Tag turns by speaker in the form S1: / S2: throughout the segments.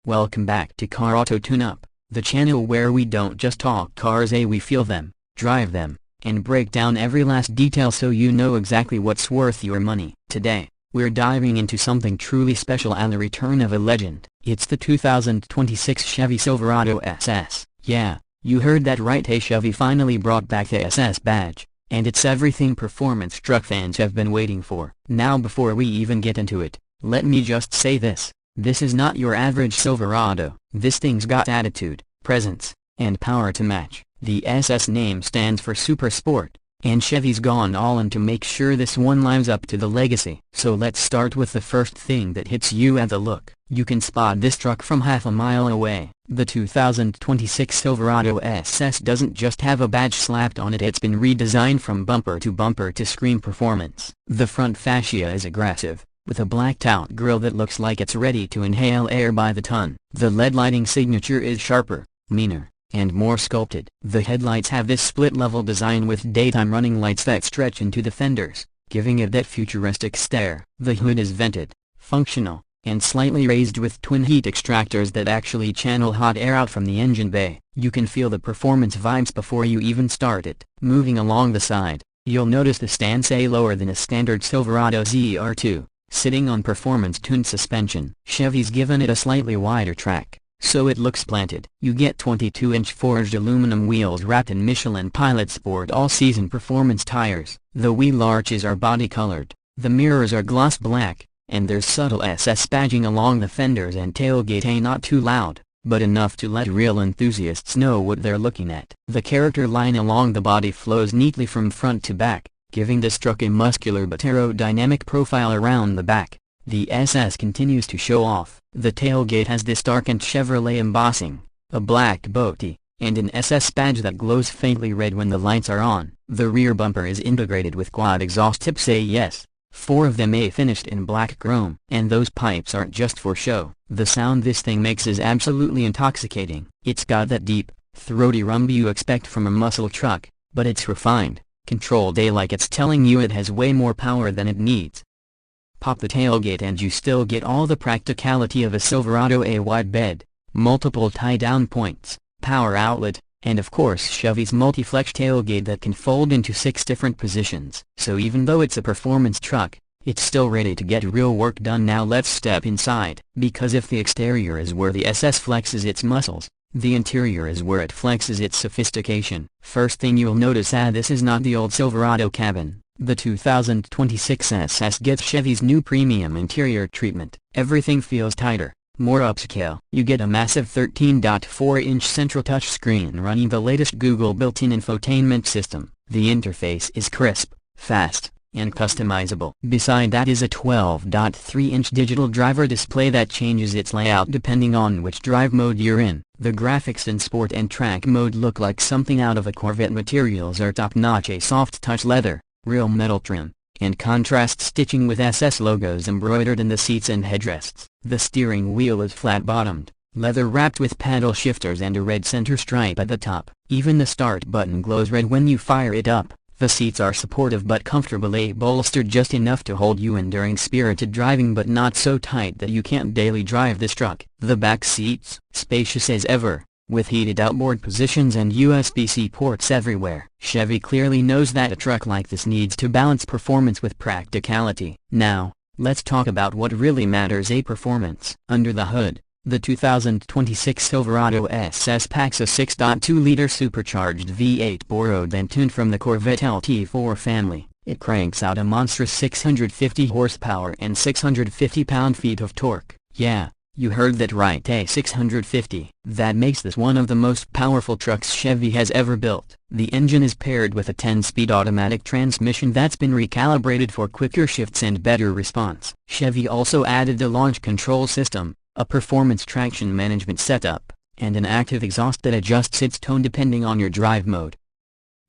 S1: Welcome back to Car Auto Tune-Up, the channel where we don't just talk cars, we feel them, drive them, and break down every last detail so you know exactly what's worth your money. Today, we're diving into something truly special and the return of a legend. It's the 2026 Chevy Silverado SS. Yeah, you heard that right, Chevy finally brought back the SS badge, and it's everything performance truck fans have been waiting for. Now before we even get into it, let me just say this. This is not your average Silverado. This thing's got attitude, presence, and power to match. The SS name stands for Super Sport, and Chevy's gone all in to make sure this one lives up to the legacy. So let's start with the first thing that hits you at the look. You can spot this truck from half a mile away. The 2026 Silverado SS doesn't just have a badge slapped on it, it's been redesigned from bumper to scream performance. The front fascia is aggressive, with a blacked-out grille that looks like it's ready to inhale air by the ton. The LED lighting signature is sharper, meaner, and more sculpted. The headlights have this split-level design with daytime running lights that stretch into the fenders, giving it that futuristic stare. The hood is vented, functional, and slightly raised with twin heat extractors that actually channel hot air out from the engine bay. You can feel the performance vibes before you even start it. Moving along the side, you'll notice the stance lower than a standard Silverado ZR2. Sitting on performance-tuned suspension. Chevy's given it a slightly wider track, so it looks planted. You get 22-inch forged aluminum wheels wrapped in Michelin Pilot Sport all-season performance tires. The wheel arches are body-colored, the mirrors are gloss black, and there's subtle SS badging along the fenders and tailgate. Not too loud, but enough to let real enthusiasts know what they're looking at. The character line along the body flows neatly from front to back, giving this truck a muscular but aerodynamic profile around the back. The SS continues to show off. The tailgate has this darkened Chevrolet embossing, a black boaty, and an SS badge that glows faintly red when the lights are on. The rear bumper is integrated with quad exhaust tips, yes, 4 of them finished in black chrome. And those pipes aren't just for show. The sound this thing makes is absolutely intoxicating. It's got that deep, throaty rumble you expect from a muscle truck, but it's refined, controlled like it's telling you it has way more power than it needs. Pop the tailgate and you still get all the practicality of a Silverado: a wide bed, multiple tie-down points, power outlet, and of course Chevy's multi-flex tailgate that can fold into 6 different positions. So even though it's a performance truck, it's still ready to get real work done. Now let's step inside, because if the exterior is where the SS flexes its muscles, the interior is where it flexes its sophistication. First thing you'll notice, this is not the old Silverado cabin. The 2026 SS gets Chevy's new premium interior treatment. Everything feels tighter, more upscale. You get a massive 13.4-inch central touchscreen running the latest Google built-in infotainment system. The interface is crisp, fast, and customizable. Beside that is a 12.3-inch digital driver display that changes its layout depending on which drive mode you're in. The graphics in Sport and Track mode look like something out of a Corvette. Materials are top-notch: a soft-touch leather, real metal trim, and contrast stitching with SS logos embroidered in the seats and headrests. The steering wheel is flat-bottomed, leather-wrapped with paddle shifters and a red center stripe at the top. Even the start button glows red when you fire it up. The seats are supportive but comfortable, bolstered just enough to hold you in during spirited driving but not so tight that you can't daily drive this truck. The back seats, spacious as ever, with heated outboard positions and USB-C ports everywhere. Chevy clearly knows that a truck like this needs to balance performance with practicality. Now, let's talk about what really matters: performance. Under the hood, the 2026 Silverado SS packs a 6.2-liter supercharged V8 borrowed and tuned from the Corvette LT4 family. It cranks out a monstrous 650 horsepower and 650 pound-feet of torque. Yeah, you heard that right, 650. That makes this one of the most powerful trucks Chevy has ever built. The engine is paired with a 10-speed automatic transmission that's been recalibrated for quicker shifts and better response. Chevy also added a launch control system, a performance traction management setup, and an active exhaust that adjusts its tone depending on your drive mode.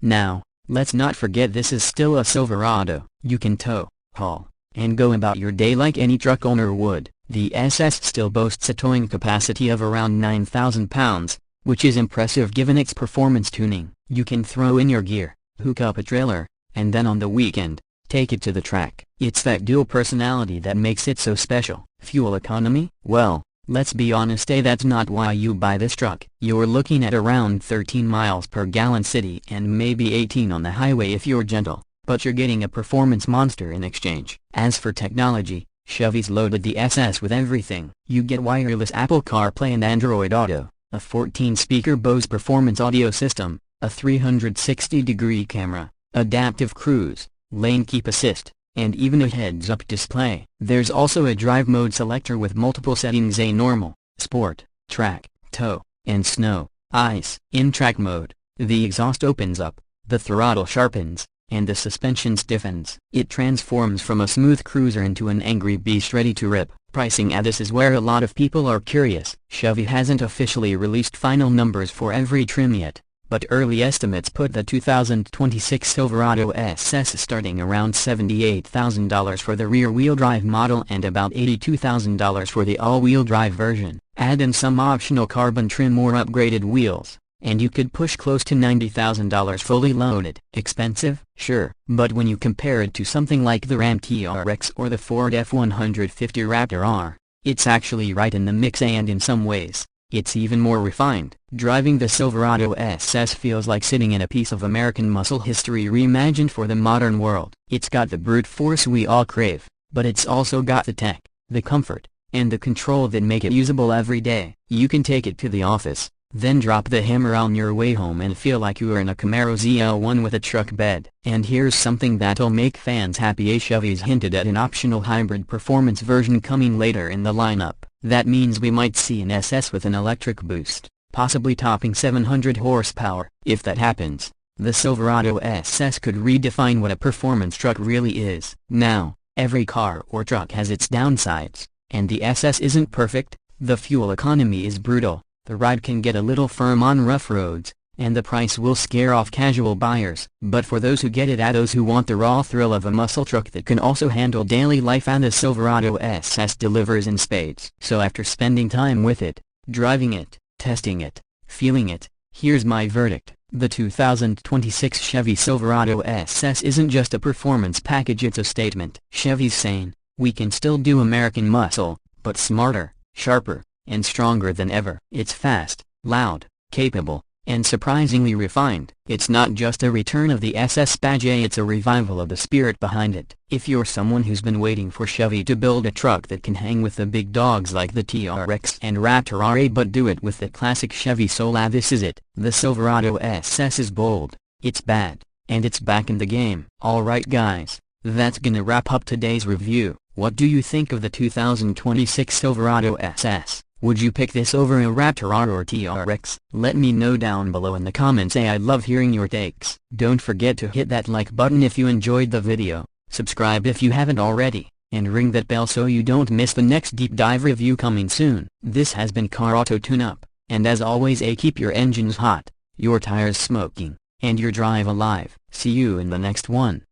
S1: Now, let's not forget this is still a Silverado. You can tow, haul, and go about your day like any truck owner would. The SS still boasts a towing capacity of around 9,000 pounds, which is impressive given its performance tuning. You can throw in your gear, hook up a trailer, and then on the weekend, take it to the track. It's that dual personality that makes it so special. Fuel economy? Well, Let's be honest, that's not why you buy this truck. You're looking at around 13 miles per gallon city and maybe 18 on the highway if you're gentle, but you're getting a performance monster in exchange. As for technology, Chevy's loaded the SS with everything. You get wireless Apple CarPlay and Android Auto, a 14-speaker Bose performance audio system, a 360-degree camera, adaptive cruise, lane keep assist, and even a heads-up display. There's also a drive mode selector with multiple settings: a normal, sport, track, tow, and snow, ice. In track mode, the exhaust opens up, the throttle sharpens, and the suspension stiffens. It transforms from a smooth cruiser into an angry beast ready to rip. Pricing: this is where a lot of people are curious. Chevy hasn't officially released final numbers for every trim yet, but early estimates put the 2026 Silverado SS starting around $78,000 for the rear-wheel drive model and about $82,000 for the all-wheel drive version. Add in some optional carbon trim or upgraded wheels, and you could push close to $90,000 fully loaded. Expensive? Sure. But when you compare it to something like the Ram TRX or the Ford F-150 Raptor R, it's actually right in the mix, and in some ways, it's even more refined. Driving the Silverado SS feels like sitting in a piece of American muscle history reimagined for the modern world. It's got the brute force we all crave, but it's also got the tech, the comfort, and the control that make it usable every day. You can take it to the office, then drop the hammer on your way home and feel like you are in a Camaro ZL1 with a truck bed. And here's something that'll make fans happy: Chevy's hinted at an optional hybrid performance version coming later in the lineup. That means we might see an SS with an electric boost, possibly topping 700 horsepower. If that happens, the Silverado SS could redefine what a performance truck really is. Now, every car or truck has its downsides, and the SS isn't perfect. The fuel economy is brutal, the ride can get a little firm on rough roads, and the price will scare off casual buyers. But for those who get it, those who want the raw thrill of a muscle truck that can also handle daily life, and the Silverado SS delivers in spades. So after spending time with it, driving it, testing it, feeling it, here's my verdict. The 2026 Chevy Silverado SS isn't just a performance package, it's a statement. Chevy's saying, we can still do American muscle, but smarter, sharper, and stronger than ever. It's fast, loud, capable, and surprisingly refined. It's not just a return of the SS badge, it's a revival of the spirit behind it. If you're someone who's been waiting for Chevy to build a truck that can hang with the big dogs like the TRX and Raptor RA but do it with the classic Chevy soul, this is it. The Silverado SS is bold, it's bad, and it's back in the game. Alright guys, that's gonna wrap up today's review. What do you think of the 2026 Silverado SS? Would you pick this over a Raptor R or TRX? Let me know down below in the comments. I'd love hearing your takes. Don't forget to hit that like button if you enjoyed the video, subscribe if you haven't already, and ring that bell so you don't miss the next deep dive review coming soon. This has been Car Auto Tune Up, and as always, keep your engines hot, your tires smoking, and your drive alive. See you in the next one.